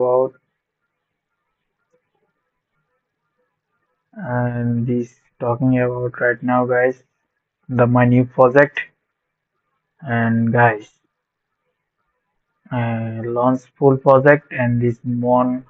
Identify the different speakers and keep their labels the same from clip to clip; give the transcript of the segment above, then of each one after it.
Speaker 1: about and this talking about right now, guys, the my new project and guys, launch full project and this one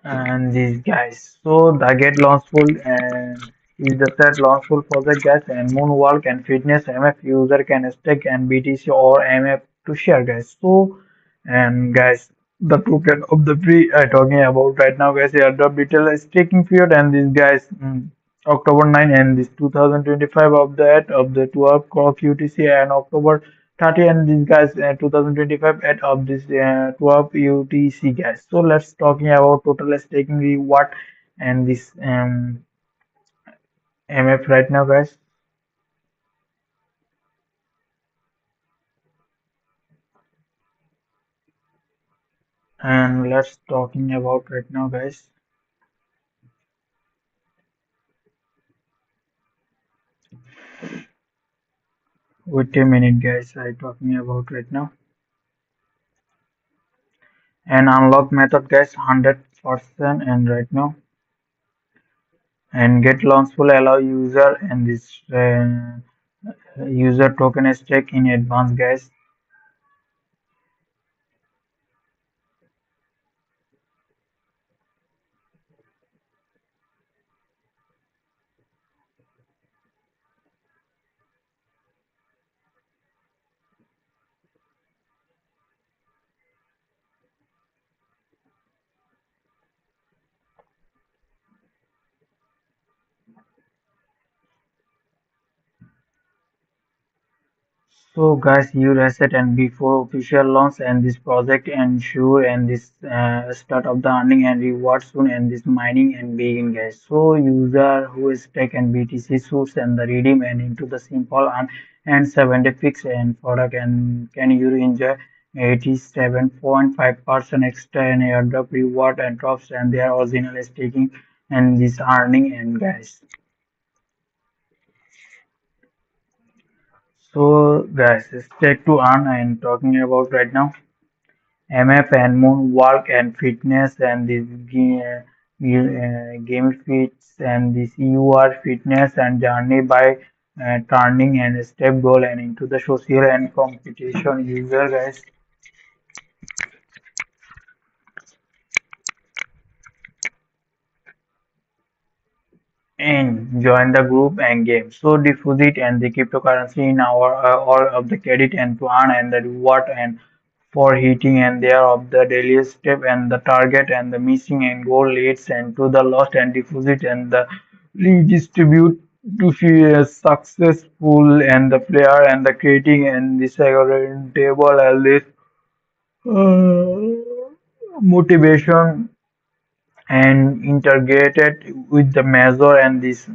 Speaker 1: and these guys. So the get launchful and is the set launchful project guys and moonwalk and fitness MF user can stake and BTC or MF to share guys. So and guys the token of the free I talking about right now guys airdrop detail is staking period and these guys October 9 and this 2025 of that of the 12 clock UTC and October 30 and these guys 2025 at of this 12 UTC guys. So let's talking about total staking reward and this MF right now guys and let's talking about right now guys. Wait a minute guys I talking about right now and unlock method guys 100% and right now and get launchful allow user and this user token stake in advance guys. So guys, you reset and before official launch and this project ensure and this start of the earning and reward soon and this mining and begin guys. So user who is taken BTC source and the redeem and into the simple and 76 and product and can you enjoy 87.5% extra and airdrop reward and drops and their original staking and this earning and guys. So guys, stake to earn and talking about right now. MF and moonwalk and fitness and this game fits and this UR fitness and journey by turning and step goal and into the social and competition user guys and join the group and game. So deposit and the cryptocurrency in our all of the credit and to earn and the reward and for hitting and there of the daily step and the target and the missing and goal leads and to the lost and deposit and the redistribute to see a successful and the player and the creating and the second table and this motivation and integrated with the Mazor and this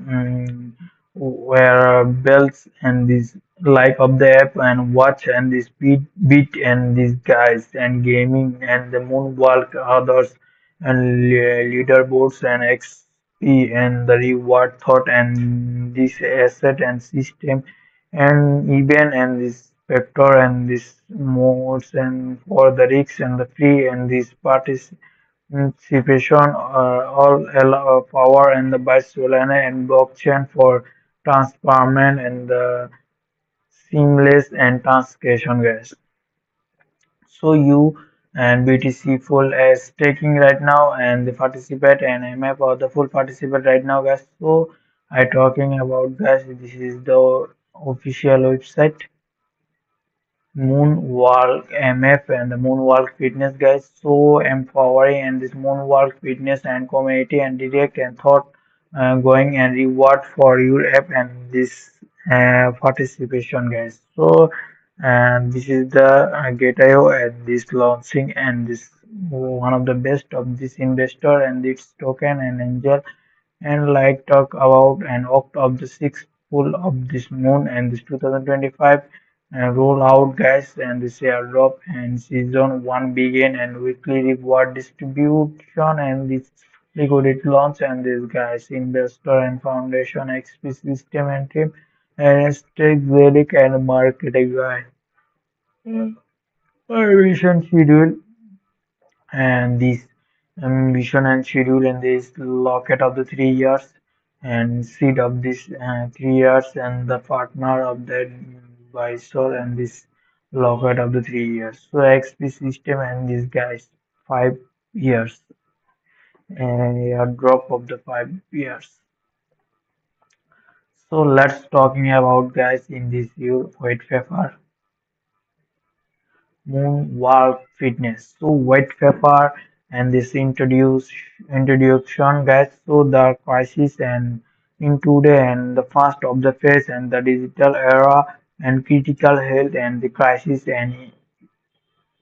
Speaker 1: where bells and this like of the app and watch and this beat and these guys and gaming and the moonwalk others and leaderboards and XP and the reward thought and this asset and system and even and this vector and this modes and for the risks and the free and this parties Participation all allow power and the by Solana and blockchain for transparent and the seamless and transaction guys. So you and BTC full as taking right now and the participate and MF or the full participate right now guys. So I talking about guys this is the official website Moonwalk MF and the Moonwalk Fitness guys so empowering and this Moonwalk Fitness and community and direct and thought going and reward for your app and this participation guys. So and this is the Gate.io and this launching and this one of the best of this investor and its token and angel and like talk about and opt of the sixth full of this moon and this 2025 roll out guys and this airdrop and season one begin and weekly reward distribution and this liquidity launch and this guys investor and foundation XP system and team and strategic and marketing guy. Mission schedule and this mission and schedule in this locket of the 3 years and seed of this 3 years and the partner of that visor and this locket of the 3 years. So XP system and these guys 5 years and a drop of the 5 years. So let's talking about guys in this year white paper moonwalk fitness. So white paper and this introduction guys. So the crisis and in today and the first of the phase and the digital era and critical health and the crisis and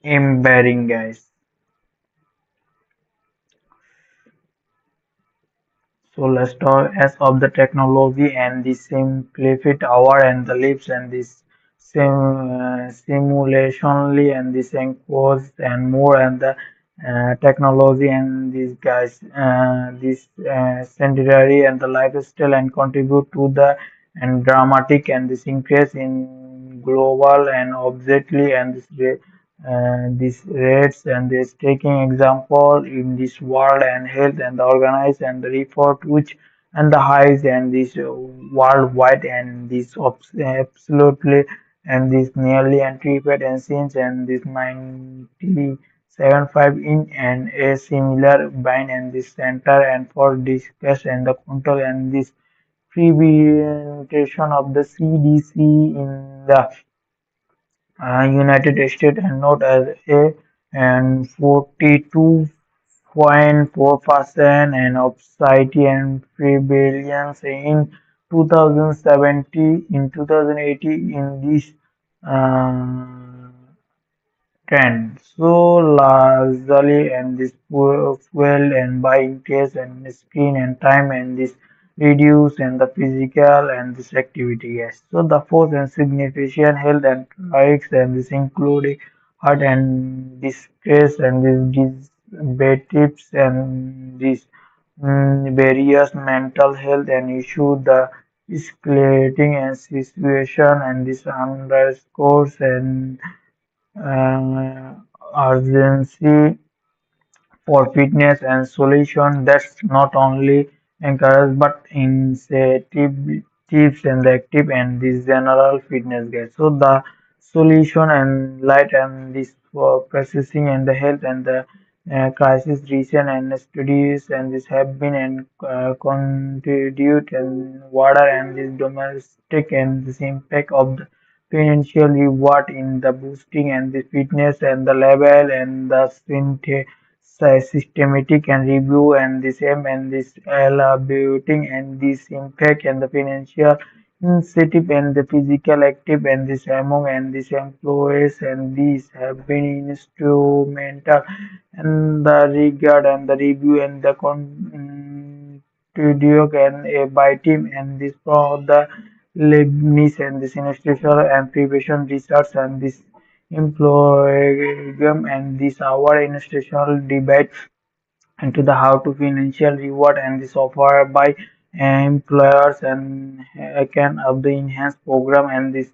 Speaker 1: embedding guys. So let's talk as of the technology and the simplified hour and the lips and this simulationly and this encode and more and the technology and these guys this centenary and the lifestyle and contribute to the and dramatic and this increase in global and obviously and these rates and this taking example in this world and health and the organize and the report which and the highs and this worldwide and this absolutely and this nearly anticipated and since and this 97.5 in and a similar bind and this center and for discuss and the control and this presentation of the CDC in the United States and not as a and 42.4% and obesity and prevalence in 2070 in 2080 in this uh, trend. So largely and this fuel and buying taste and screen and time and this reduce and the physical and this activity. Yes. So the fourth and significant health and risks and this including heart and this stress and this diabetes and this various mental health and issue the escalating and situation and this underscores and uh, urgency for fitness and solution that's not only encourage but incentives and the active and this general fitness guide. So the solution and light and this for processing and the health and the crisis recent and studies and this have been and contribute and water and this domestic and this impact of the financial reward in the boosting and the fitness and the level and the systematic and review and the same and this elaborating and this impact and the financial incentive and the physical active and this among and these employees and these have been instrumental and the regard and the review and the studio and a by team and this for the Leibniz and this institutional and prevention research and this employment and this our institutional debate into the how to financial reward and this offer by employers and can of the enhanced program and this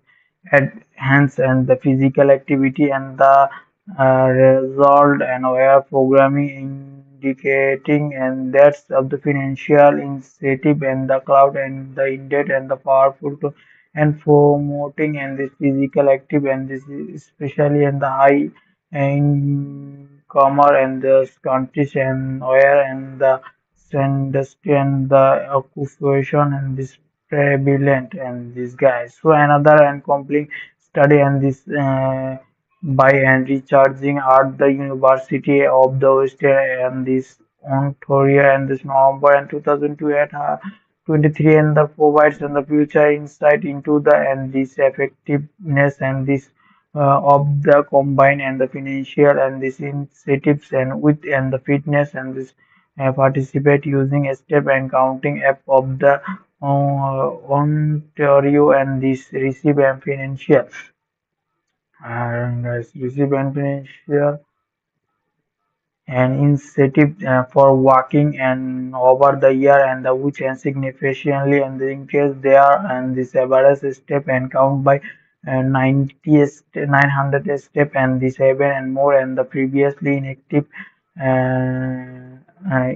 Speaker 1: enhance and the physical activity and the result and aware programming indicating and that's of the financial incentive and the cloud and the indeed and the powerful to and promoting and this physical active and this especially in the high incomer and the countries and where and the industry and the occupation and this prevalent and these guys. So another and complete study and this by and recharging at the University of the West and this Ontario and this November and 2002 at 23 and the provides and the future insight into the and this effectiveness and this of the combine and the financial and this incentives and with and the fitness and this participate using a step and counting app of the Ontario and this receive and financial. and receive and financial an incentive for walking and over the year and the which and significantly and increase there and this average step and count by 90 900 step and the 7 and more and the previously inactive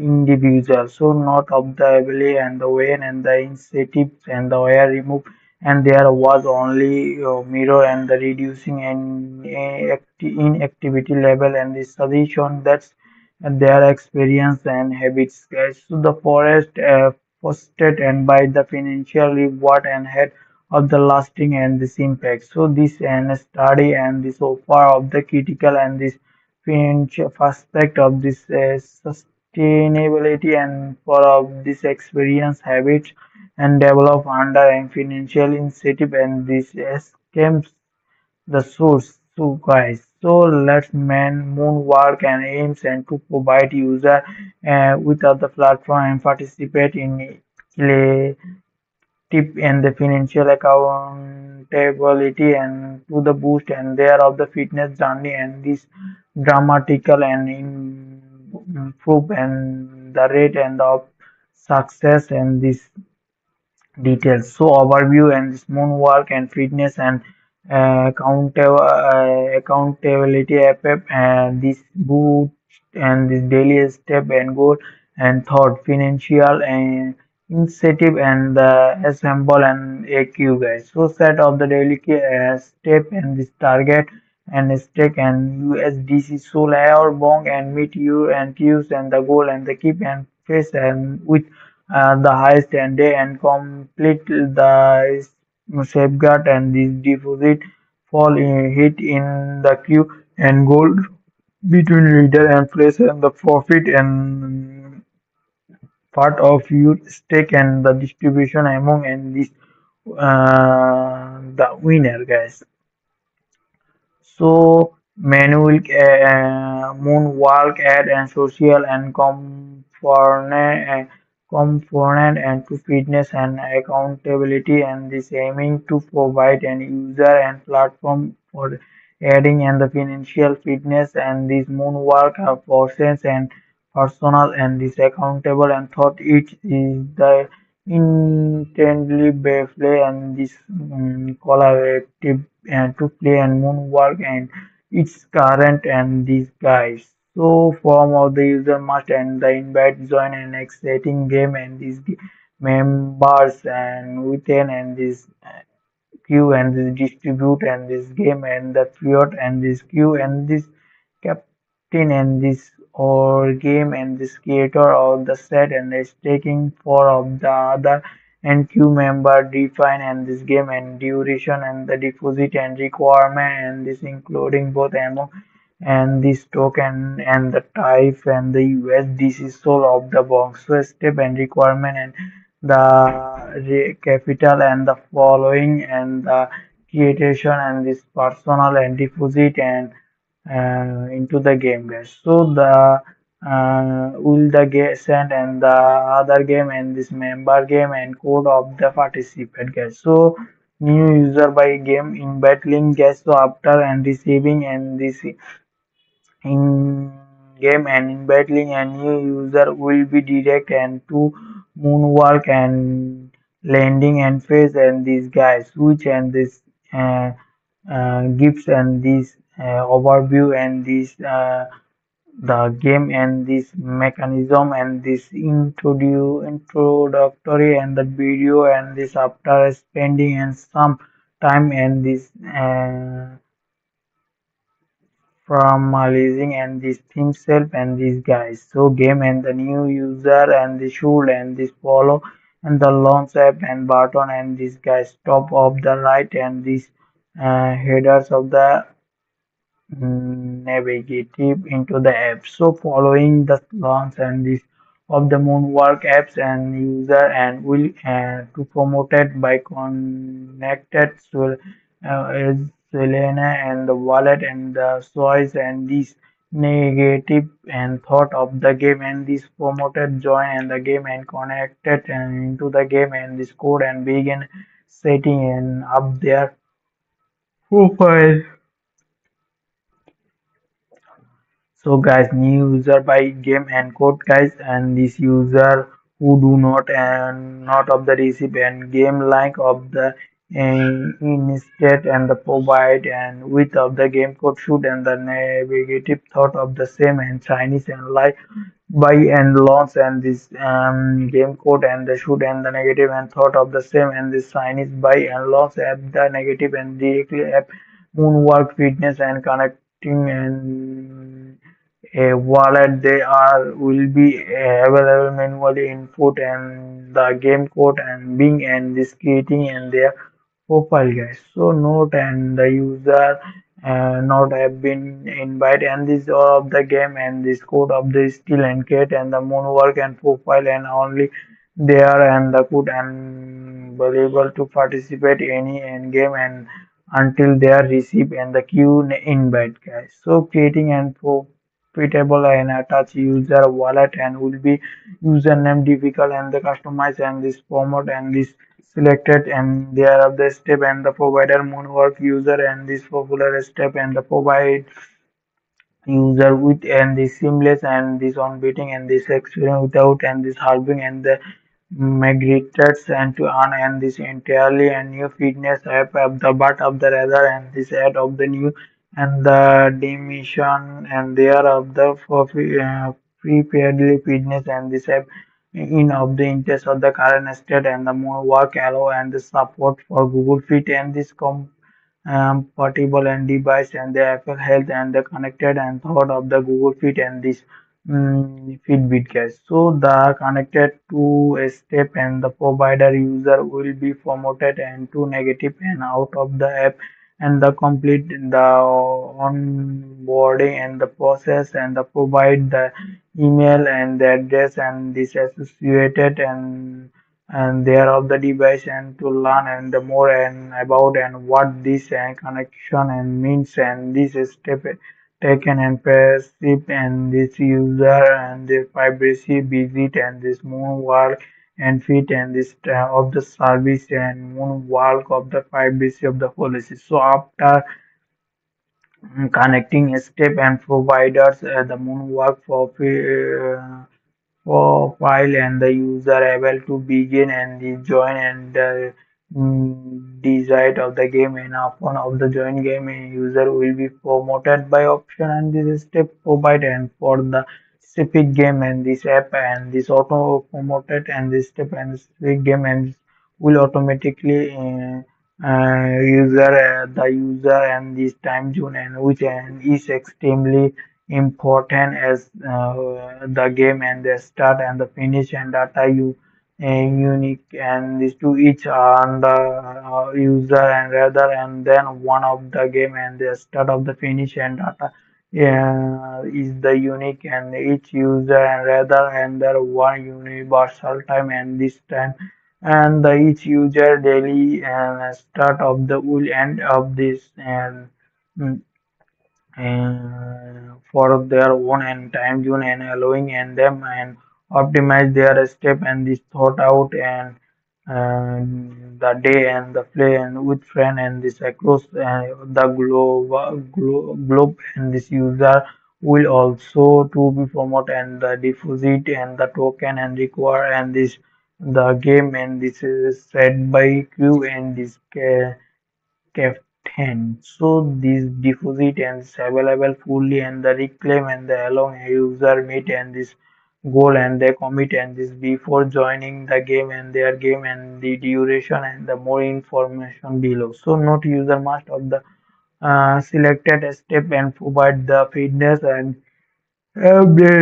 Speaker 1: individual. So note of the ability and the when and the incentives and the where removed and there was only mirror and the reducing and inactivity level and the suggestion that their experience and habits. Guys. So the forest fostered and by the financial reward and head of the lasting and this impact. So this and study and this so far of the critical and this financial aspect of this sustainability and for of this experience habits and develop under and financial incentive and this schemes the source. So guys, so let's man moonwalk and aims and to provide user with other platform and participate in play tip and the financial accountability and to the boost and there of the fitness journey and this dramatical and improve and the rate and of success and this details. So overview and this moonwalk and fitness and accountability app and this boot and this daily step and goal and thought financial and incentive and the assemble and AQ guys. So set of the daily step and this target and stake and USDC so layer bong and meet you and use and the goal and the keep and face and with the highest and day and complete the safeguard and this deposit fall in hit in the queue and gold between leader and place and the profit and part of your stake and the distribution among and this the winner guys. So manual moonwalk ad and social and component and to fitness and accountability and this aiming to provide an user and platform for adding and the financial fitness and this moonwalk are process and personal and this accountable and thought it is the intently play and this collaborative and to play and moonwalk and its current and these guys. So form of the user must and the invite join an exciting game and these members and within and this queue and this distribute and this game and the fiat and this queue and this captain and this or game and this creator of the set and the staking for of the other and queue member define and this game and duration and the deposit and requirement and this including both amount and this token and the type and the USDC soul of the box. So step and requirement and the capital and the following and the creation and this personal and deposit and into the game guys. So the will the send and the other game and this member game and code of the participant guys. So new user by game in battling guys. So after and receiving and this in game and in battling a new user will be direct and to moonwalk and landing and phase and these guys switch and this uh, gives and this overview and this the game and this mechanism and this introductory and the video and this after spending and some time and this from leasing and this theme self and these guys. So game and the new user and the should and this follow and the launch app and button and these guys top of the right and these headers of the navigative into the app. So following the launch and this of the Moonwork apps and user and will to promote it by connected to is Selena and the wallet and the choice and this negative and thought of the game and this promoted join and the game and connected and into the game and this code and begin setting and up their profile So guys, new user by game and code guys, and this user who do not and not of the receive and game like of the instead and the provide and with of the game code shoot and the negative thought of the same and Chinese and like buy and launch and this game code and the shoot and the negative and thought of the same and this Chinese buy and launch app the negative and directly app moonwalk fitness and connecting and a wallet they are will be available manually input and the game code and Bing and this creating and their profile guys. So note and the user not have been invite and this all of the game and this code of the still and cat and the moonwork and profile and only there and the code and able to participate any end game and until they are receive and the queue invite guys. So creating and profitable and attach user wallet and will be username difficult and the customize and this format and this selected and there are the step and the provider moonwork user and this popular step and the provide user with and this seamless and this on beating and this experience without and this halving and the migrated and to earn and this entirely and new fitness app of the but of the rather and this ad of the new and the dimension and there of the for preparedly fitness and this app in of the interest of the current state and the more work allow and the support for Google Fit and this portable and device and the Apple Health and the connected and thought of the Google Fit and this Fitbit guys. So the connected to a step and the provider user will be promoted and to negative and out of the app and the complete the onboarding and the process and the provide the email and the address and this associated and there of the device and to learn and the more and about and what this connection and means and this step taken and perceived and this user and the privacy visit and this moonwalk and fit and this of the service and moonwalk of the privacy of the policy. So after connecting a step and providers the moonwalk profile and the user able to begin and the join and decide of the game and upon of the join game a user will be promoted by option and this step provide and for the specific game and this app and this auto promoted and this step and specific game and will automatically the user and this time zone and which and is extremely important as the game and the start and the finish and data you unique and these two each on the user and rather and then one of the game and the start of the finish and data is the unique and each user and rather and there one universal time and this time and the each user daily and start of the will end of this and for their own and time zone and allowing and them and optimize their step and this thought out and the day and the play and with friend and this across the globe and this user will also to be promote and the deposit and the token and require and this the game and this is set by queue and this Captain. So this deposit and is available fully and the reclaim and the along a user meet and this goal and they commit and this before joining the game and their game and the duration and the more information below. So not user must of the selected step and provide the fitness and the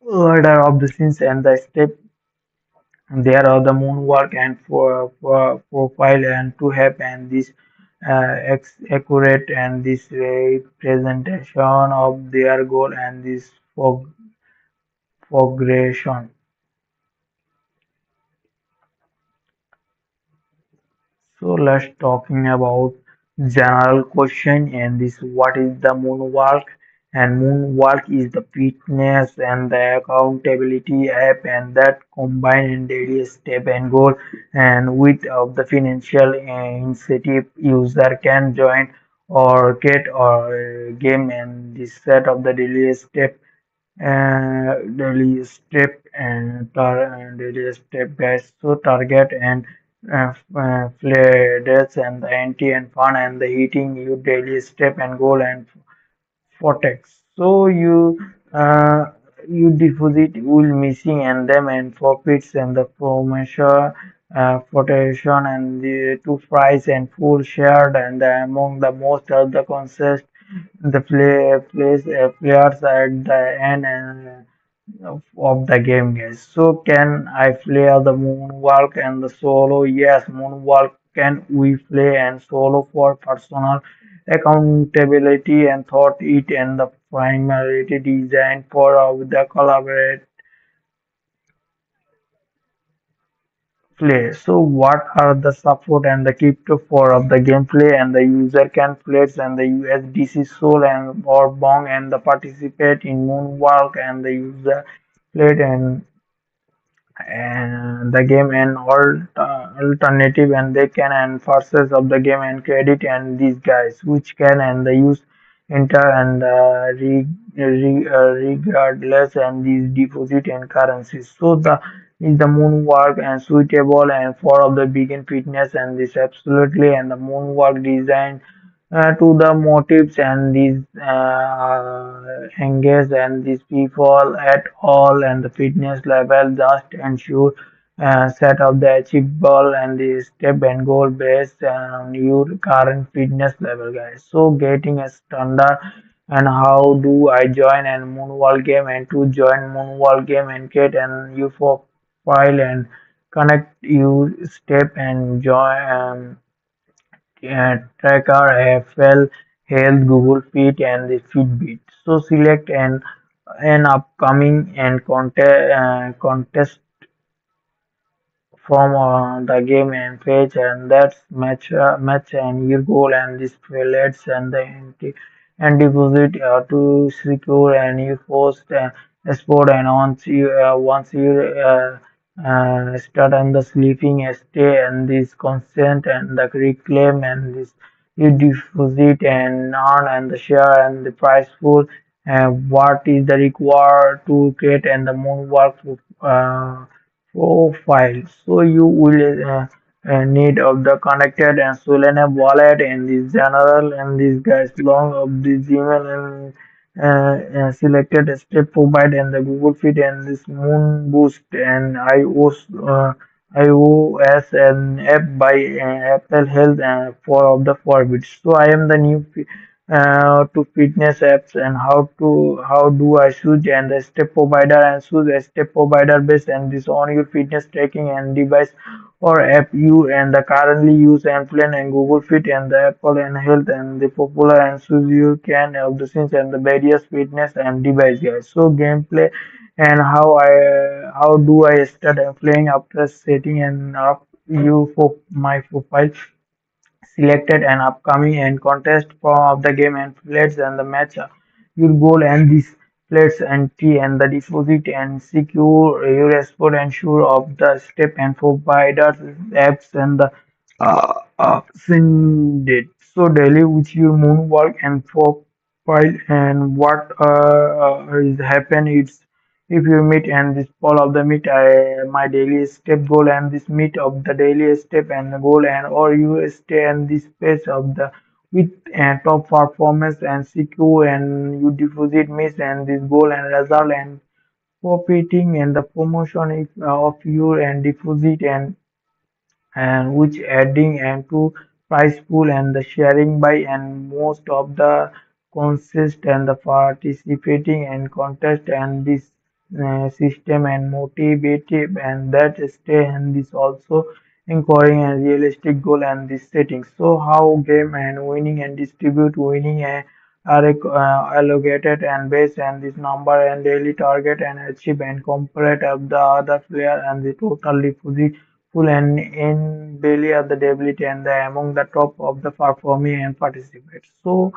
Speaker 1: order of the scenes and the step there are the moonwalk and profile and to have and this accurate and this representation of their goal and this progression. So let's talking about general question and this what is the moonwalk and moonwalk is the fitness and the accountability app and that combine in daily step and goal and with of the financial incentive user can join or cat or game and the set of the daily step daily step guys. So target and flares and the anti and fun and the hitting you daily step and goal and Vortex. So you deposit will missing and them and forfeits and the formation flotation and the two fries and full shared and among the most of the consist the players at the end and of the game, guys. So can I play the moonwalk and the solo? Yes, moonwalk can we play and solo for personal accountability and thought it and the primarily designed for the collaborate play. So what are the support and the crypto for of the gameplay and the user can place and the USDC Soul and or Bong and the participate in Moonwalk and the user played and the game and alternative and they can and forces of the game and credit and these guys which can and the use enter and regardless and these deposit and currencies so the is the moonwalk and suitable and for of the begin fitness and this absolutely and the moonwalk design to the motives and these engage and these people at all and the fitness level just ensure set up the achievable and the step and goal based on your current fitness level guys so getting a standard and how do I join and moonwall game and to join moonwall game and get and you for file and connect you step and join tracker, AFL, Health, Google Fit, and the Fitbit. So select an upcoming and contest from the game and page and that's match and your goal and this pellets and the and deposit to secure and you post sport and once you start on the sleeping stay and this consent and the reclaim and this you deposit and earn and the share and the price pool and what is the required to create and the moonwalk profile. So you will need of the connected and Solana wallet and this general and this guys long of this Gmail and selected step provide and the Google Fit and this Moon Boost and iOS and app by Apple Health and four of the forbits. So I am the new to fitness apps and how do I choose and the step provider and choose a step provider based and this on your fitness tracking and device or app you and the currently use and plan and Google Fit and the Apple and Health and the popular and choose you can have the things and the various fitness and device guys. So gameplay and how do I start playing after setting and up you for my profile selected an upcoming and contest form of the game and plates and the match your goal and these plates and T and the deposit and secure your export ensure of the step and providers apps and the syndicate. So daily with your moonwalk and profile and what is happen it's if you meet and this fall of the meet, my daily step goal and this meet of the daily step and the goal and or you stay and this space of the with top performance and secure and you deposit miss and this goal and result and profiting and the promotion of your and deposit and which adding and to price pool and the sharing by and most of the consist and the participating and contest and this system and motivative and that stay and this also encouraging a realistic goal and this setting so how game and winning and distribute winning are allocated and based and this number and daily target and achieve and complete of the other player and the total deposit full and in Bailey are the ability and the among the top of the performing and participants. So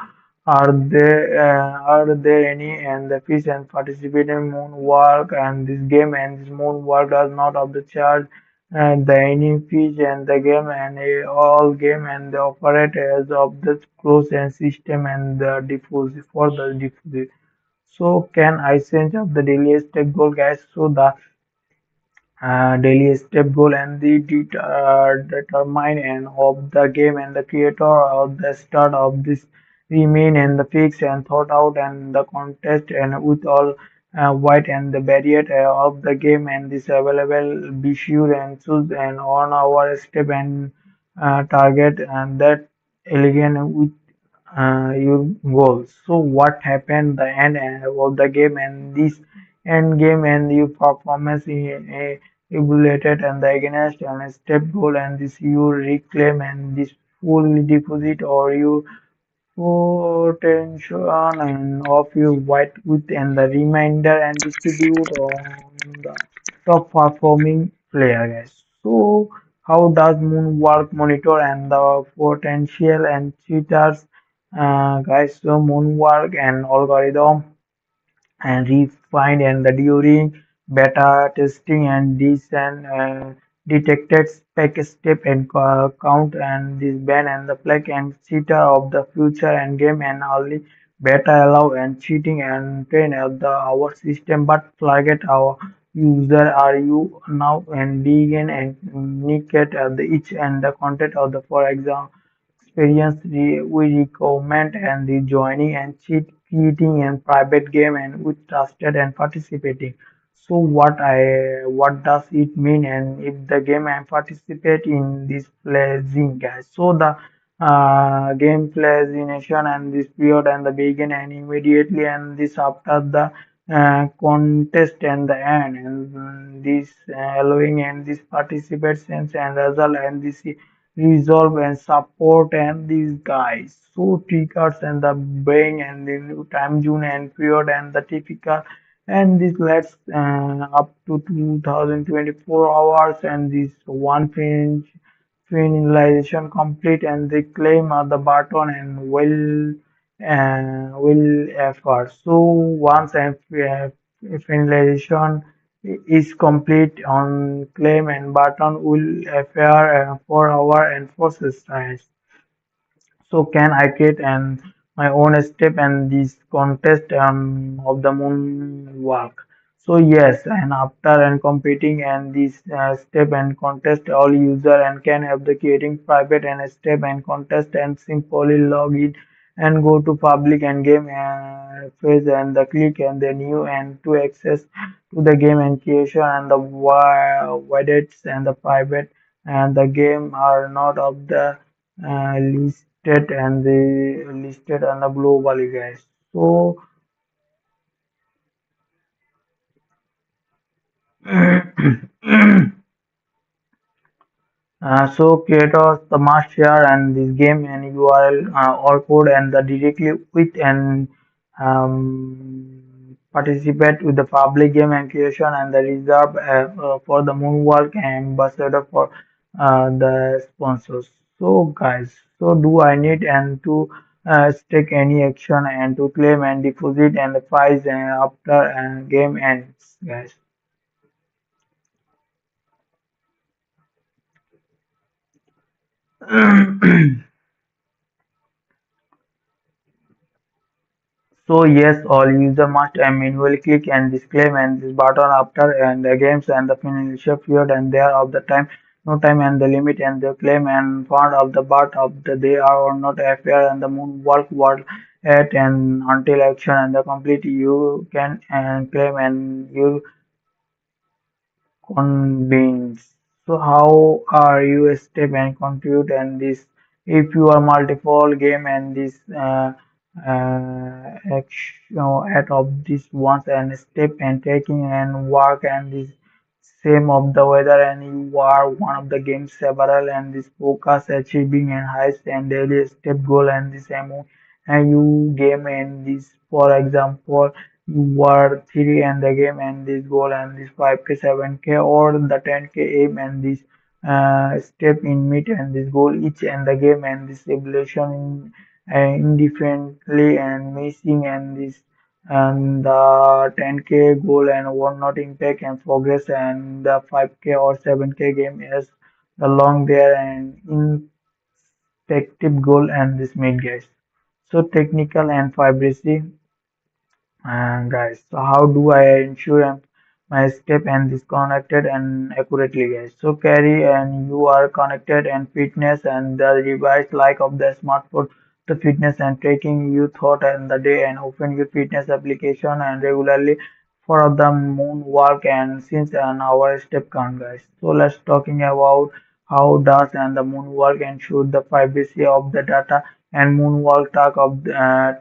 Speaker 1: are there any and the fish and participate in moonwalk and this game and this moonwalk does not of the charge and the enemies and the game and all game and the operate as of the close and system and the diffuse for the diffuse. So can I change of the daily step goal guys? So the daily step goal and the determine and of the game and the creator of the start of this remain and the fix and thought out and the contest and with all white and the barrier of the game and this available be sure and choose and on our step and target and that elegant with your goals. So what happened the end of the game and this end game and your performance evaluated and the against and a step goal and this you reclaim and this full deposit or you potential and of your white with and the remainder and distribute on the top performing player guys. So how does Moonwork monitor and the potential and cheaters guys? So Moonwork and algorithm and refined and the during beta testing and this and detected spec step and count and this ban and the flag and cheater of the future and game and only beta allow and cheating and train of the our system but target our user are you now and begin and indicate the each and the content of the for example experience we recommend and the joining and cheat creating and private game and with trusted and participating. So what does it mean and if the game and participate in this playing guys. So the game nation and this period and the begin and immediately and this after the contest and the end and this allowing and this participations and result and this resolve and support and these guys. So triggers and the brain and the time zone and period and the typical and this lets up to 2024 hours and this one finalization complete and they claim the button and will effort. So once finalization is complete on claim and button will appear for hour and process times. So can I create and my own step and this contest of the moonwalk? So yes, and after and competing and this step and contest, all user and can have the creating private and step and contest and simply log in and go to public and game phase and the click and the new and to access to the game and creation and the widgets and the private and the game are not of the listed on the globally guys. So so creators the must share and this game and URL or code and the directly with and participate with the public game and creation and the reserve for the moonwalk and ambassador for the sponsors. So guys, so do I need and to take any action and to claim and deposit and the prize and after and game ends, guys. So yes, all user must manually click and disclaim and this button after and the games and the financial period and there of the time, no time and the limit and the claim and fund of the part of the day are or not appear and the moon work world at and until action and the complete you can and claim and you convenes. So how are you step and compute and this if you are multiple game and this action at of this once and step and taking and work and this same of the weather and you are one of the games several and this focus achieving and highest and daily step goal and this amount and you game and this for example you were three and the game and this goal and this 5k 7k or the 10k aim and this step in mid and this goal each and the game and this evolution indifferently and missing and this and the 10K goal and one not impact and progress, and the 5K or 7K game is the long there and inspective goal and this mid guys. So technical and privacy. Guys, so how do I ensure my step and disconnected and accurately, guys? So carry and you are connected and fitness and the device like of the smartphone, the fitness and tracking you thought and the day and open your fitness application and regularly for the moonwalk and since an hour step count, guys. So let's talking about how does and the moonwalk ensure the privacy of the data and Moonwalk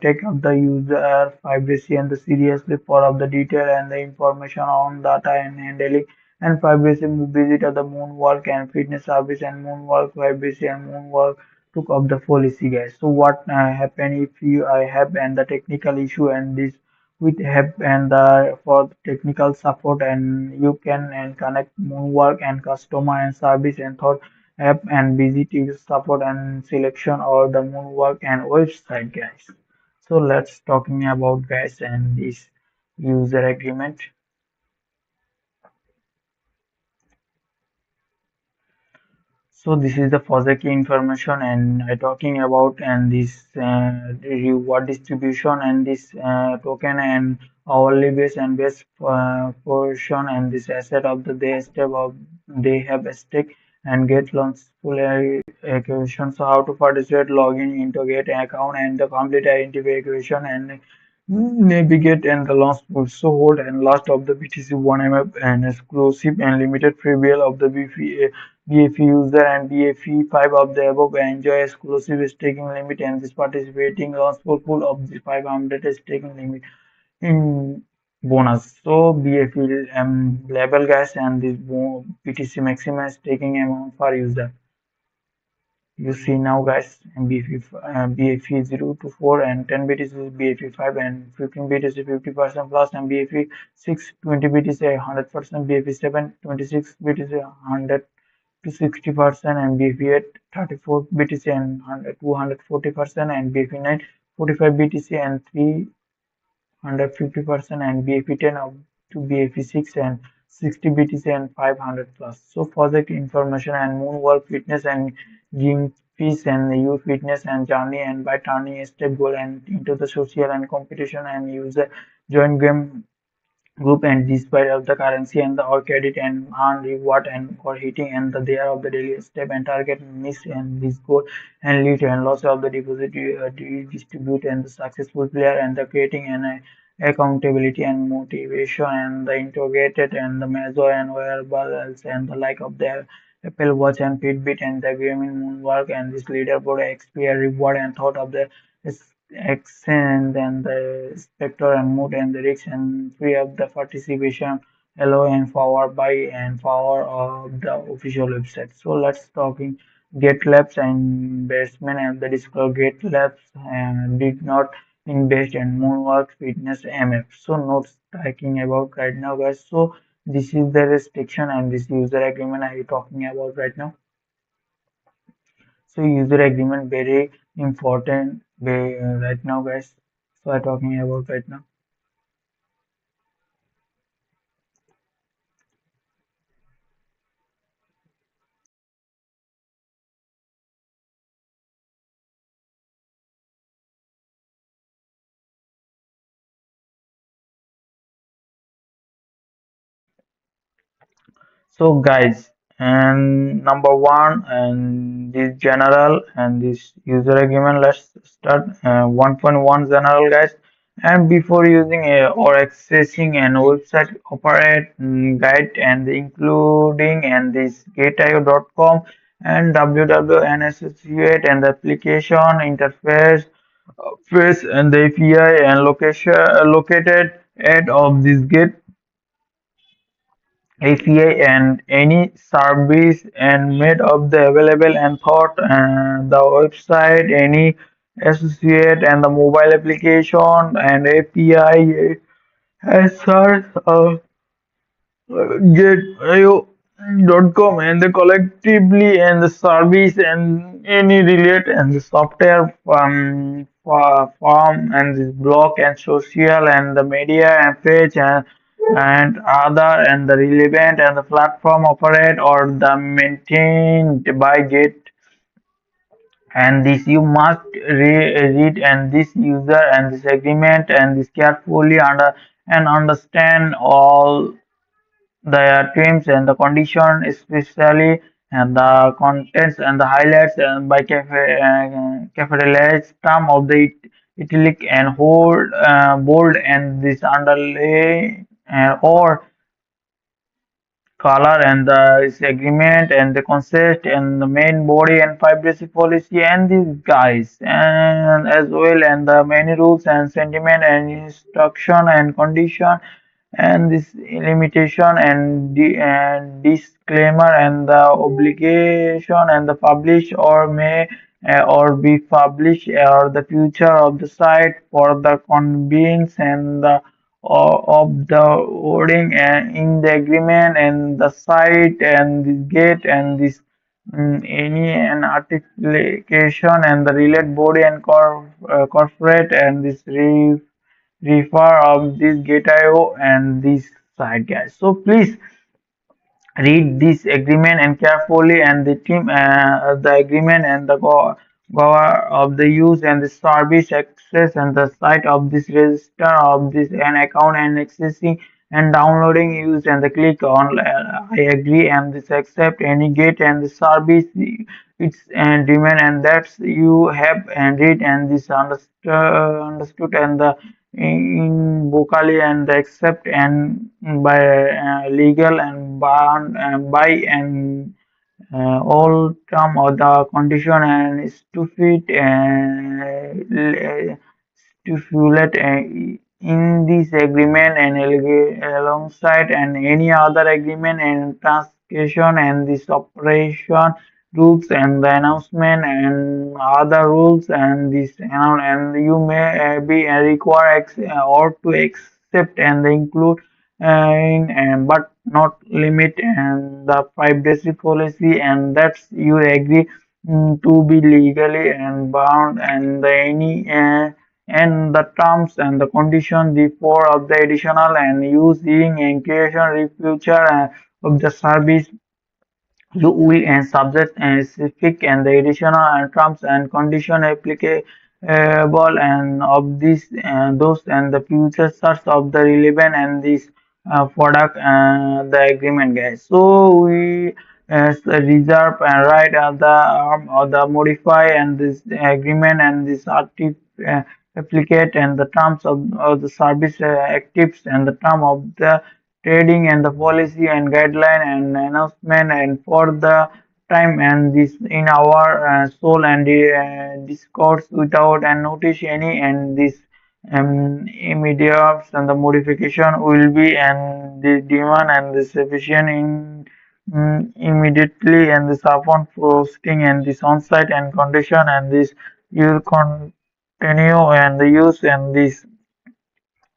Speaker 1: take up the user privacy and the seriously for of the detail and the information on data and handling and privacy visit of the Moonwalk and fitness service and Moonwalk privacy and Moonwalk took up the policy, guys. So what happen if you I have and the technical issue and this with help and for technical support and you can and connect Moonwalk and customer and service and thought app and visit support and selection or the moonwork and website, guys. So let's talking about guys and this user agreement. So this is the project information and I talking about and this reward distribution and this token and hourly base and base portion and this asset of the day step of they have a stake and get loans full equation. So how to participate, login into get account and the complete identification and navigate and the last also hold and last of the BTC 1 MF and exclusive and limited free wheel of the BFE user and BFE 5 of the above enjoy exclusive staking limit and this participating last pool of the 500 staking limit in bonus. So BFE level gas and this BTC maximum staking amount for user. You see now guys BFE 0 to 4 and 10 BTC is BFE 5 and 15 BTC 50% plus and BFE 6 20 BTC 100% BFE 7 26 BTC 100 to 60% and BFE 8 34 BTC and 100 240% and BFE 9 45 BTC and 350% and BFE 10 up to BFE 6 and 60 BTC and 500 plus. So project information and moonwalk fitness and gym fees and you fitness and journey and by turning a step goal and into the social and competition and use a joint game group and despite of the currency and the or credit and earn reward and for hitting and the there of the daily step and target miss and this goal and lead and loss of the deposit distribute and the successful player and the creating and accountability and motivation and the integrated and the measure and wearables and the like of the Apple Watch and Fitbit and the gaming moonwalk and this leaderboard XP reward and thought of the accent and the spectre and mood and the lyrics and free up the participation allow and forward by and power of the official website. So let's talking get labs and investment and the disclosure get labs and did not invest in moonwalk fitness MF. So notes talking about right now guys. So this is the restriction and this user agreement I talking about right now. So user agreement very important right now, guys. So I'm talking about right now. So guys, and number one and this general and this user agreement. Let's start 1.1 general, guys. And before using a or accessing an website operate guide and including and this getio.com and www and associate and the application interface face and the API and location located at of this get API and any service and made of the available and thought and the website any associate and the mobile application and API as such get.com and the collectively and the service and any relate and the software form and this blog and social and the media and page and other and the relevant and the platform operate or the maintained by Git and this you must read and this user and this agreement and this carefully under and understand all the terms and the condition especially and the contents and the highlights and by capitalized term of the italic and hold bold and this underlay or color and the agreement and the concept and the main body and privacy policy and these guys and as well and the many rules and sentiment and instruction and condition and this limitation and and disclaimer and the obligation and the publish or may or be published or the future of the site for the convenience and the of the wording and in the agreement and the site and this gate and this any an articulation and the relate body and corporate and this refer of this gate.io and this site guys. So please read this agreement and carefully and the team the agreement and the go of the use and the service access and the site of this register of this an account and accessing and downloading use and the click on I agree and this accept any get and the service it's and demand and that's you have and read and this understood and the in vocally and accept and by legal and bound and by and all term or the condition and stupid and stipulate in this agreement and alongside and any other agreement and transaction and this operation rules and the announcement and other rules and this and you may be required or to accept and include but not limit and the privacy policy and that's you agree to be legally and bound and the any and the terms and the condition before of the additional and using and creation future of the service you will and subject and specific and the additional and terms and condition applicable and of this and those and the future search of the relevant and this product and the agreement guys. So we reserve and write the or the modify and this agreement and this applicate and the terms of the service actives and the term of the trading and the policy and guideline and announcement and for the time and this in our soul and discourse without and notice any and this immediate and the modification will be and the demand and the sufficient in immediately and this upon posting and this on-site and condition and this you will continue and the use and this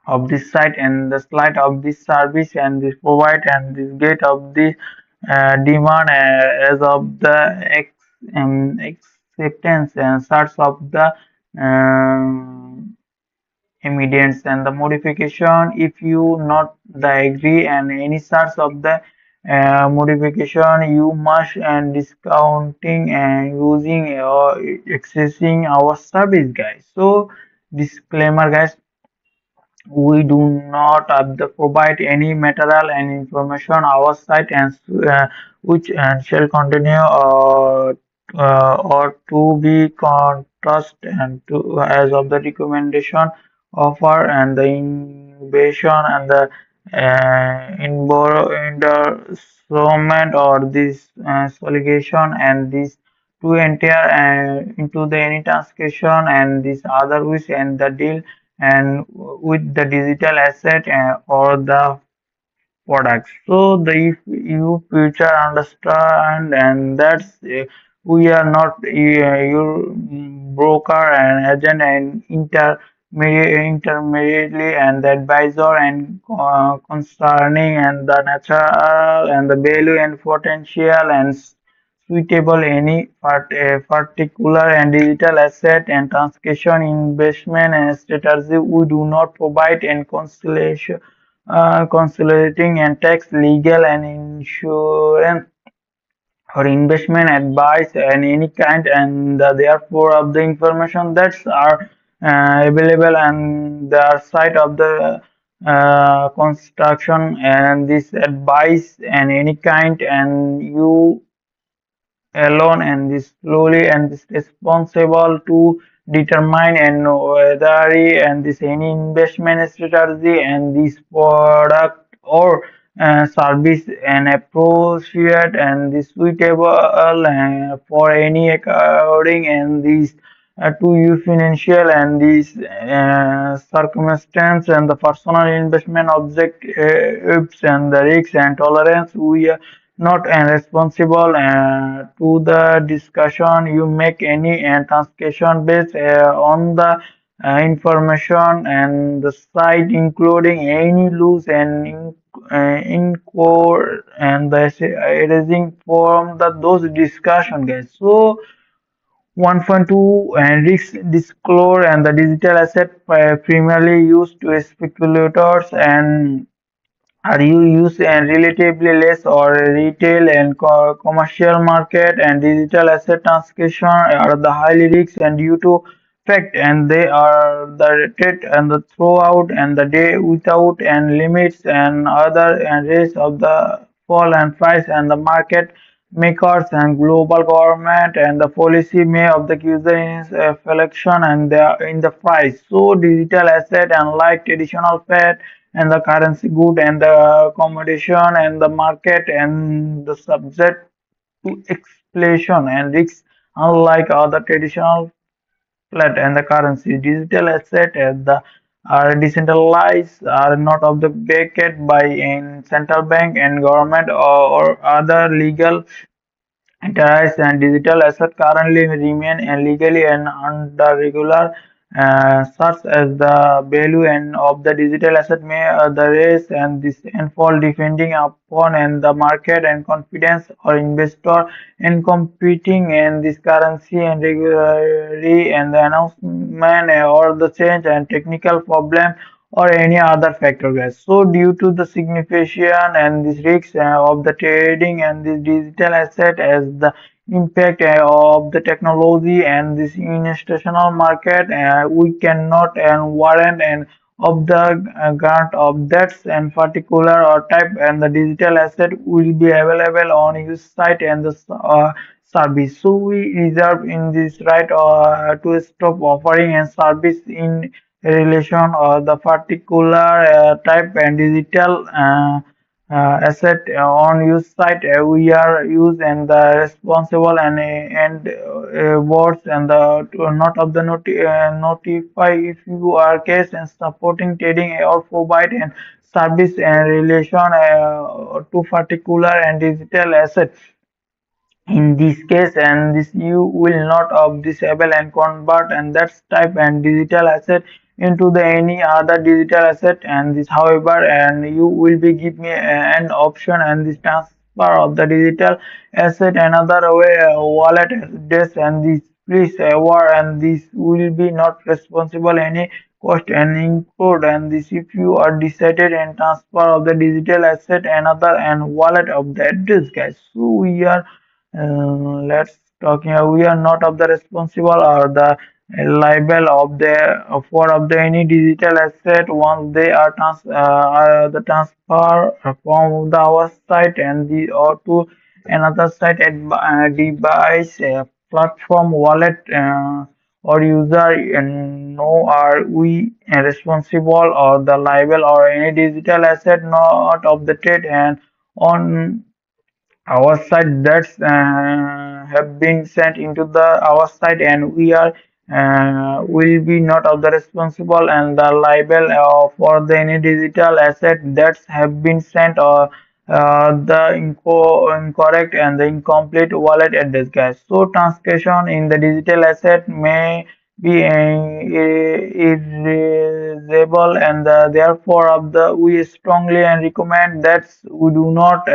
Speaker 1: of this site and the slide of this service and this provide and this gate of this demand as of the acceptance and search of the um, immediate and the modification if you not the agree and any source of the modification you must and discounting and using or accessing our service guys. So disclaimer guys, we do not provide any material and information our site and which shall continue or to be contrast and to as of the recommendation offer and the innovation and the endorsement or this solicitation and this to enter into the any transaction and this other wish and the deal and with the digital asset or the products. So the if you future understand and that's we are not your broker and agent and intermediately and the advisor and concerning and the natural and the value and potential and suitable any particular and digital asset and transaction investment and strategy. We do not provide and consulting and tax, legal and insurance or investment advice and any kind, and therefore of the information that's are available on the site of the construction and this advice and any kind, and you alone and is slowly and is responsible to determine and whether and this any investment strategy and this product or service and appropriate and this suitable for any according and this to you financial and these circumstance and the personal investment objectives and the risks and tolerance. We are not responsible to the discussion you make any transaction based on the information and the site, including any loose and in core and the erasing from the those discussion, guys. So 1.2 and risk disclosure and the digital asset primarily used to speculators and are you use and relatively less or retail and commercial market, and digital asset transaction are the highly risk and due to fact and they are the rate and the throughout and the day without and limits and other and raise of the fall and price and the market makers and global government and the policy may of the user in selection and in the price. So digital asset unlike traditional pet and the currency good and the accommodation and the market and the subject to explosion and risks unlike other traditional flat and the currency. Digital asset and the are decentralized, are not of the backed by in central bank and government or other legal entities, and digital assets currently remain illegally and under regular search as the value and of the digital asset may the raise and this and fall depending upon and the market and confidence or investor in competing and this currency and regularly and the announcement or the change and technical problem or any other factor, guys. So due to the significance and this risk of the trading and this digital asset as the impact of the technology and this institutional market, we cannot and warrant and of the grant of that and particular or type and the digital asset will be available on your site and the service. So we reserve in this right to stop offering and service in relation or the particular type and digital asset on use site. We are use and the responsible and boards and the to not of the notify if you are case and supporting trading or provide and service and relation to particular and digital asset in this case, and this you will not of disable and convert and that type and digital asset into the any other digital asset, and this however and you will be give me an option and this transfer of the digital asset another way wallet address and this please aware and this will be not responsible any cost and include and this if you are decided and transfer of the digital asset another and wallet of the address, guys. So we are let's talking. We are not of the responsible or the liable of the for of the any digital asset once they are the transfer from the our site and the or to another site at device platform wallet or user, and no are we responsible or the liable or any digital asset not of the trade and on our site that's have been sent into the our site, and we are will be not of the responsible and the liable for the any digital asset that's have been sent or the incorrect and the incomplete wallet address, guys. So transaction in the digital asset may be irreversible and therefore of the we strongly and recommend that we do not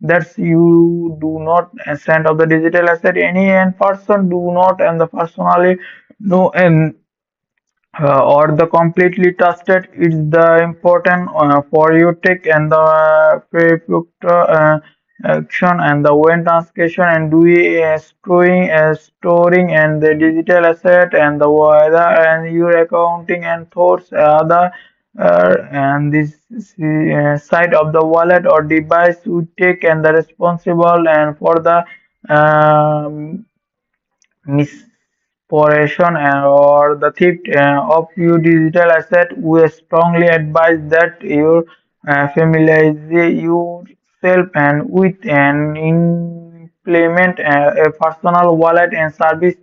Speaker 1: That's you do not send of the digital asset any and person do not and the personally know and or the completely trusted is the important for you take and the prefect action and the when transcription and doing storing and the digital asset and the weather and your accounting and thoughts and this side of the wallet or device you take and the responsible and for the um, misappropriation or the theft of your digital asset, we strongly advise that you familiarize yourself and with and implement a personal wallet and service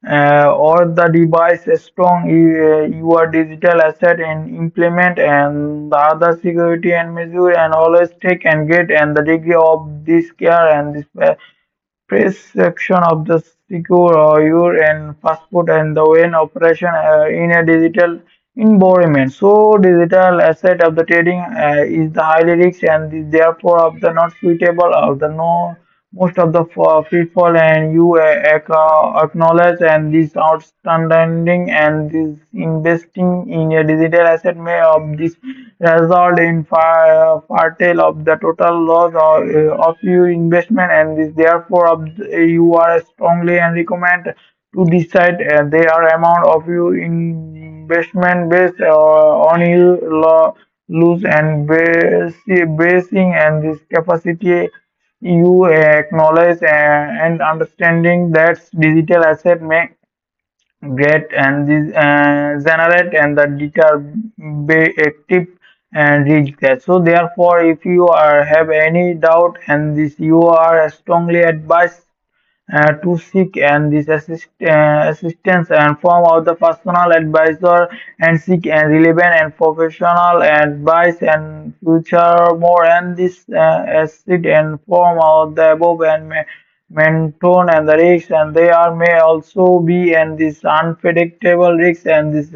Speaker 1: or the device strong your digital asset and implement and the other security and measure and always take and get and the degree of this care and this prescription of the secure your and passport and the when operation in a digital environment. So digital asset of the trading is the highly risk and is therefore of the not suitable of the no most of the people and you acknowledge and this outstanding and this investing in a digital asset may of this result in fertile of the total loss of your investment and this therefore you are strongly and recommend to decide their amount of your investment based on your lose and basing and this capacity you acknowledge and understanding that digital asset may get and this generate and the deter be active and reach that. So therefore, if you are have any doubt and this you are strongly advised to seek and this assistance and form of the personal advisor and seek and relevant and professional advice and future more and this asset and form of the above and maintain and the risks and they are may also be and this unpredictable risks and this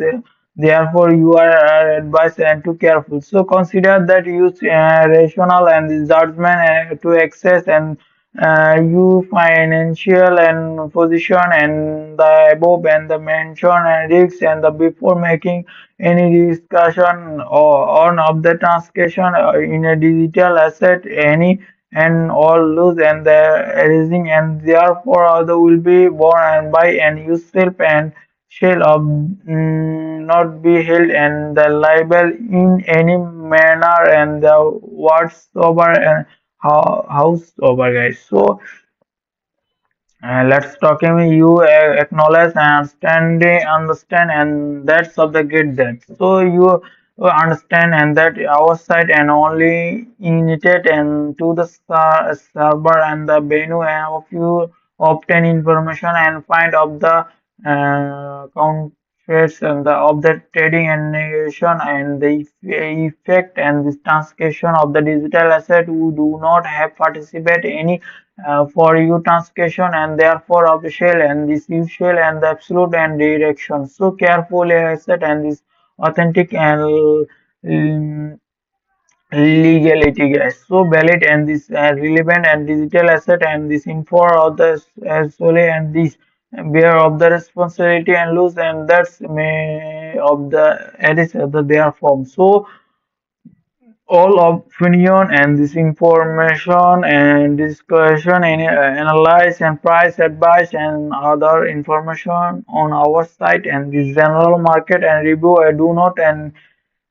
Speaker 1: therefore you are advised and too careful so consider that use rational and this judgment to access and you financial and position and the above and the mention and risks and the before making any discussion or on of the transaction in a digital asset any and all lose and the raising and therefore other will be born and by and yourself and shall of not be held and the liable in any manner and the whatsoever and house over guys so let's talking with you acknowledge and understand and that's of the get that so you understand and that our side and only initiate and to the server and the venue and of you obtain information and find of the counterfeits and the of the trading and negation and the effect and this transaction of the digital asset who do not have participate any for you transcation and therefore of the shell and this usual and the absolute and direction. So carefully asset and this authentic and legality guys. So valid and this relevant and digital asset and this info of the as well and this bear of the responsibility and lose and that's may of the edit of the their form. So all opinion and this information and discussion and analyze and price advice and other information on our site and this general market and review I do not and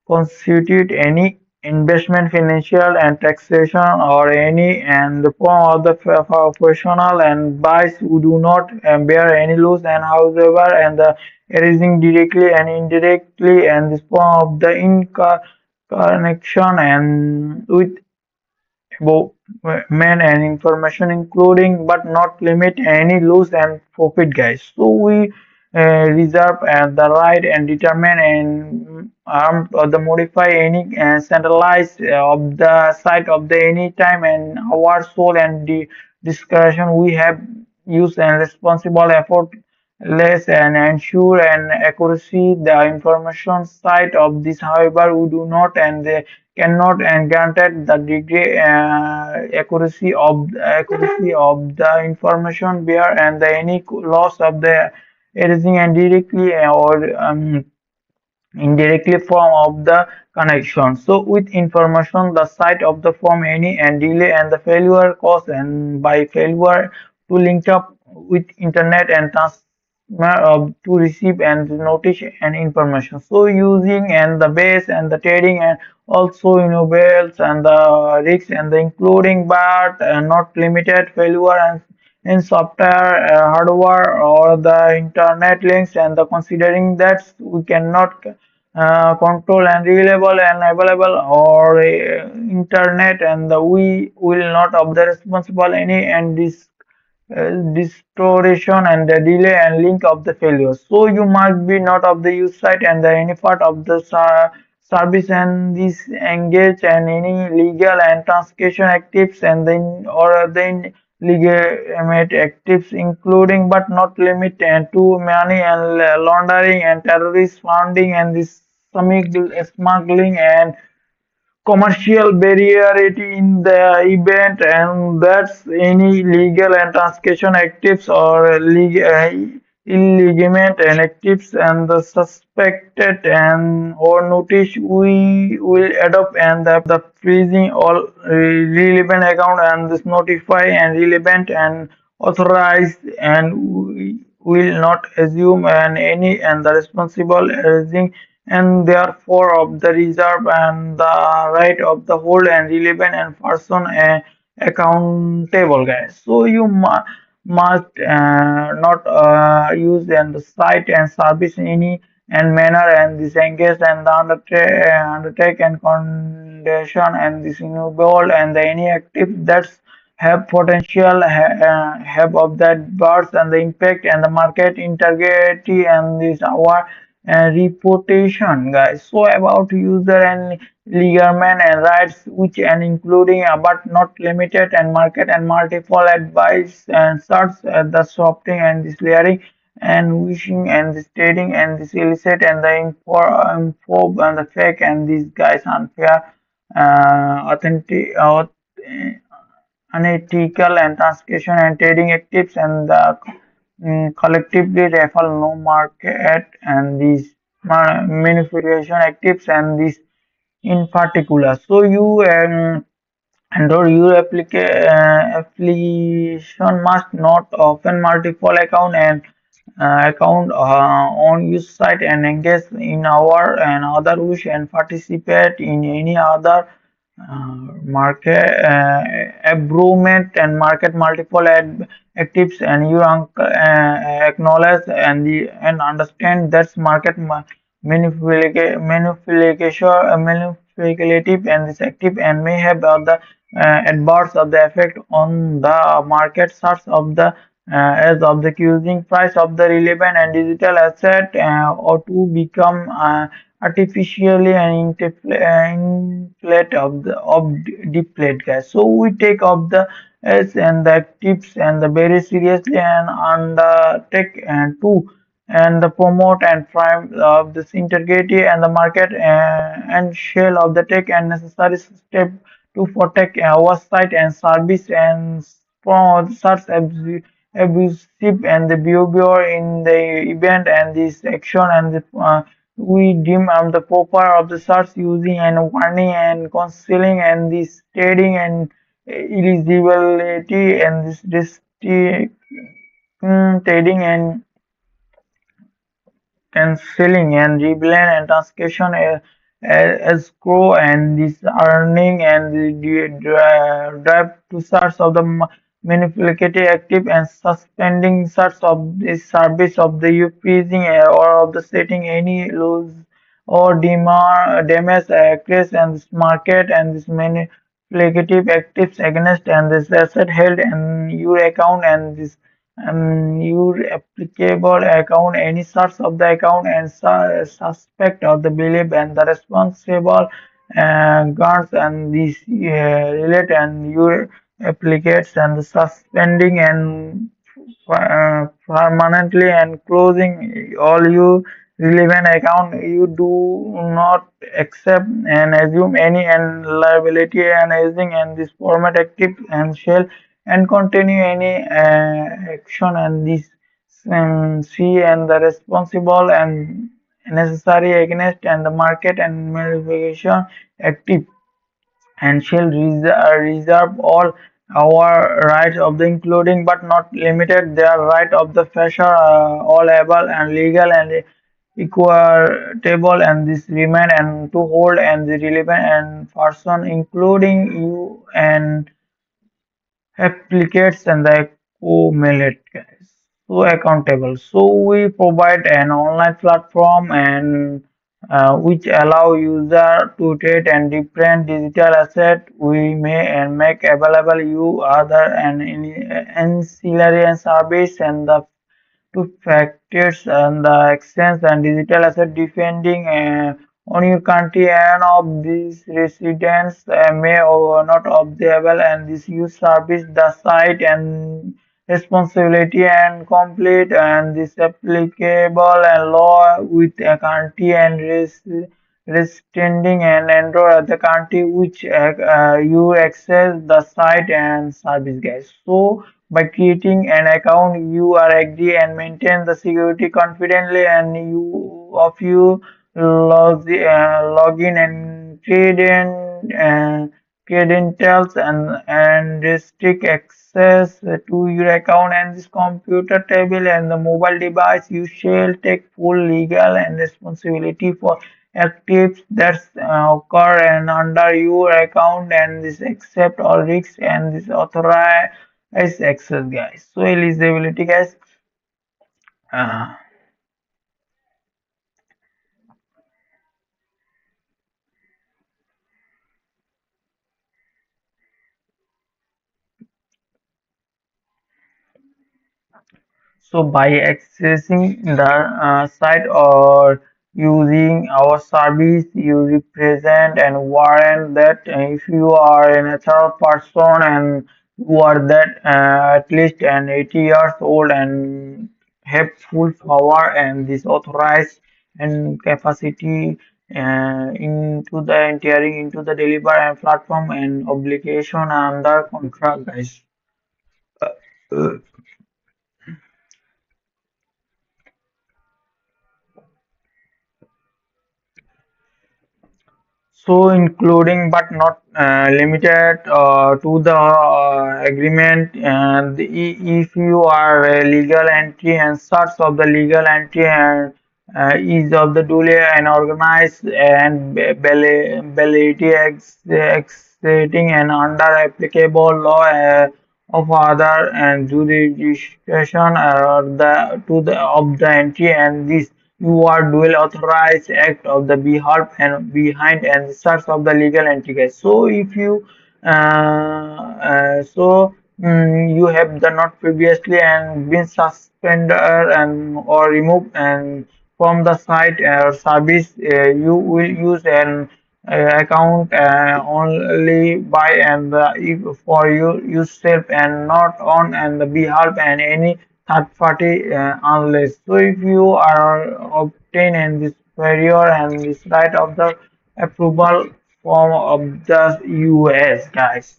Speaker 1: constitute any investment financial and taxation or any and the form of the professional and buys who do not bear any loss and however and the arising directly and indirectly and this form of the income connection and with above men and information including but not limit any loss and profit guys so we reserve the right and determine and arm the modify any centralized of the site of the any time and our soul and the discussion we have used and responsible effort less and ensure and accuracy the information side of this however we do not and cannot and granted the degree accuracy of the information bear and the any loss of the erasing and directly or indirectly form of the connection. So with information, the site of the form any and delay and the failure cause and by failure to link up with internet and transfer to receive and notice and information. So using and the base and the trading and also innovations and the risks and the including but not limited failure and in software, hardware, or the internet links, and the considering that we cannot control and reliable and available or internet, and we will not of the responsible any and this distortion and the delay and link of the failure. So you must be not of the use site and the any part of the service and this engage and any legal and transaction actives and then or then legitimate actives including but not limited to money and laundering and terrorist funding and this smuggling and commercial barrier in the event, and that's any legal and transaction actives or illegitimate and actives and the suspected and or notice we will adopt and the freezing all relevant account and this notify and relevant and authorized and we will not assume and any and the responsible erasing and therefore of the reserve and the right of the hold and relevant and person accountable guys. So you must not use and the site and service in any and manner and disengage and the undertake and condition and this involved and the any active that's have potential have of that burst and the impact and the market integrity and this our reputation guys. So about user and legalment and rights which and including but not limited and market and multiple advice and search the shopping and this layering and wishing and this trading and this illicit and the info and the fake and these guys unfair authentic unethical and transaction and trading actives and the collectively refer no market and these manipulation actives and this in particular. So you and or your application must not open multiple account on your site and engage in our and other wish and participate in any other market improvement and market multiple actives and you acknowledge and and understand that's market manipulative and this active and may have the adverse of the effect on the market source of the as of the closing price of the relevant and digital asset or to become artificially and inflate of the of deplete gas. So we take of the S and the tips and the very seriously and undertake and to and the promote and prime of this integrity and the market and shell of the tech and necessary step to protect our site and service and from such abusive and the behavior in the event and this action and the we deem the proper of the search using and warning and counseling and this trading and eligibility and this trading and cancelling and rebellion and transaction as grow and this earning and the drive to search of the manipulative active and suspending search of the service of the freezing or of the setting any loss or damage access and this market and this manipulative actives against and this asset held and your account and this your applicable account any source of the account and suspect of the belief and the responsible guards and these relate and your applicates and the suspending and permanently and closing all you relevant account. You do not accept and assume any and liability and aging and this format active and shall and continue any action and this see and the responsible and necessary against and the market and modification active and shall reserve all our rights of the including but not limited their right of the fashion all able and legal and equitable and this remain and to hold and the relevant and person including you and applicates and the accumulate guys so accountable so we provide an online platform and which allow user to trade and different digital asset we may and make available you other and ancillary and service and the to factors and the exchange and digital asset depending on your country and of these residents may or not available and this use service the site and responsibility and complete and this applicable and law with a country and residing and enter the country which you access the site and service guys so by creating an account, you are agree and maintain the security confidently, and you log in and credentials and restrict access to your account and this computer table and the mobile device. You shall take full legal and responsibility for activities that occur and under your account and this accept all risks and this authorize access guys so eligibility guys uh, so by accessing the site or using our service, you represent and warrant that if you are a natural person and you are that at least an 80 years old and have full power and this authorized and capacity into the entering into the deliver and platform and obligation under contract guys. So, including but not limited to the agreement, and if you are a legal entity and sorts of the legal entity and is of the duly and organized and validity exceeding and under applicable law of other and jurisdiction or the to the of the entity and this you are dual authorized act of the behalf and behind and the source of the legal entity. So if you you have the not previously and been suspended and or removed and from the site or service, you will use an account only by and if for you yourself and not on and the behalf and any third party unless so if you are obtain and this superior and this right of the approval form of the US guys.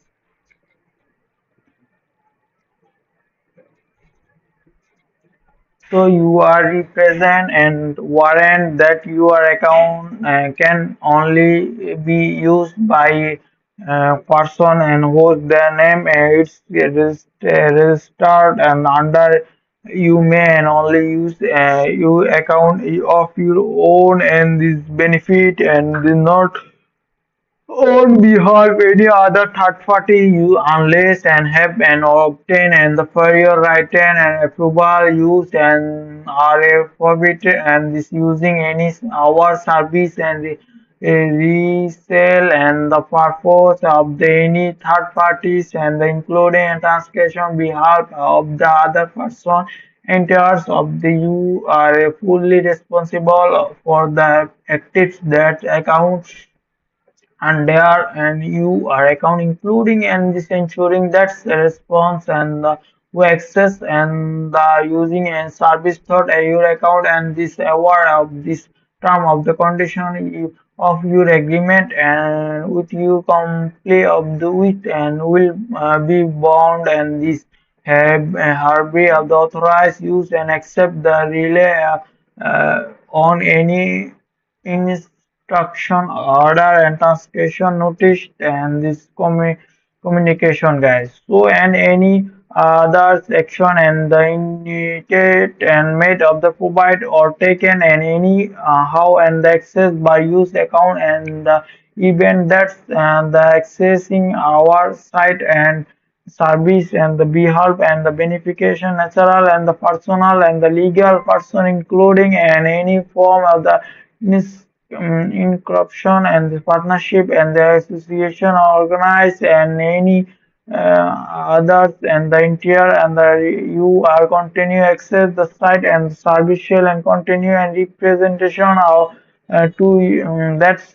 Speaker 1: So you are represent and warrant that your account can only be used by person and whose their name it's registered and under you may and only use your account of your own and this benefit and the not on behalf any other third party you unless and have and obtain and the prior written and approval use and are forbidden and this using any our service and the resale and the purpose of the any third parties and the including and transaction behalf of the other person enters of the you are fully responsible for the activities that account and there and you are account including and this ensuring that's the response and the who access and the using and service thought your account and this award of this term of the condition of your agreement and with you comply of the with and will be bound and this have harbour of the authorized use and accept the relay on any instruction order and transmission notice and this communication guys so and any other action and the initiate and made of the provide or taken and any how and the access by use account and the event that's the accessing our site and service and the behalf and the beneficiation natural and the personal and the legal person including and any form of the in corruption and the partnership and the association organized and any others and the interior and the you are continue access the site and service shell and continue and representation of to that's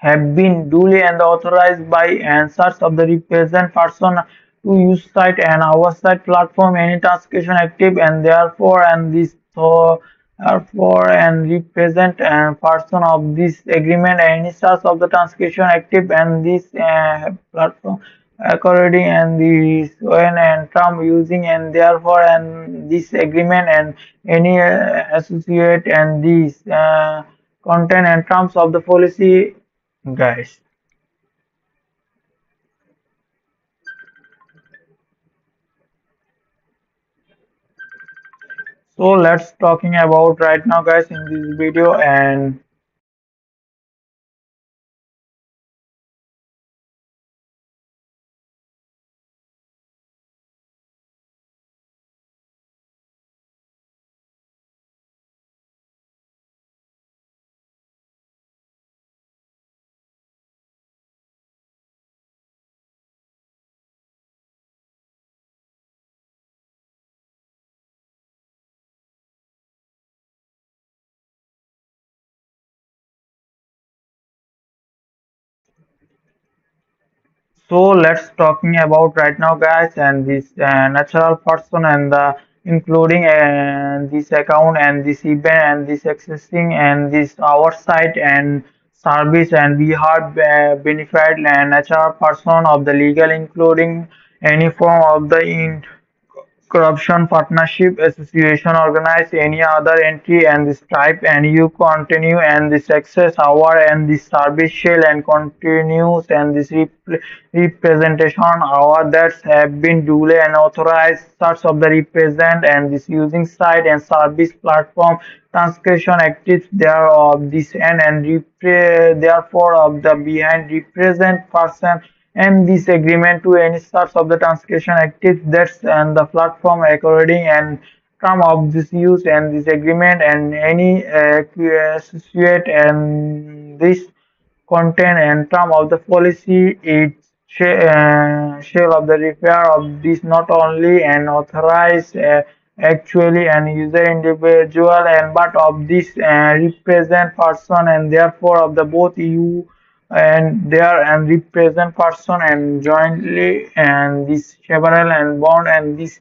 Speaker 1: have been duly and authorized by and such of the represent person to use site and our site platform any transaction active and therefore and this so therefore and represent and person of this agreement any such of the transaction active and this platform according and this when and term using and therefore and this agreement and any associate and this content and terms of the policy guys. So let's talking about right now guys in this video and so let's talking about right now guys and this natural person and the including this account and this event and this accessing and this our site and service and we have benefit and natural person of the legal including any form of the in corruption partnership association organize any other entry and this type and you continue and this access hour and this service shell and continues and this representation hour that have been duly and authorized such of the represent and this using site and service platform transcription actives there of this and therefore of the behind represent person and this agreement to any sorts of the transcription active that's and the platform according and term of this use and this agreement and any associate and this content and term of the policy it shall of the repair of this not only an authorized actually an user individual and but of this represent person and therefore of the both you and there and represent person and jointly and this several and bond and this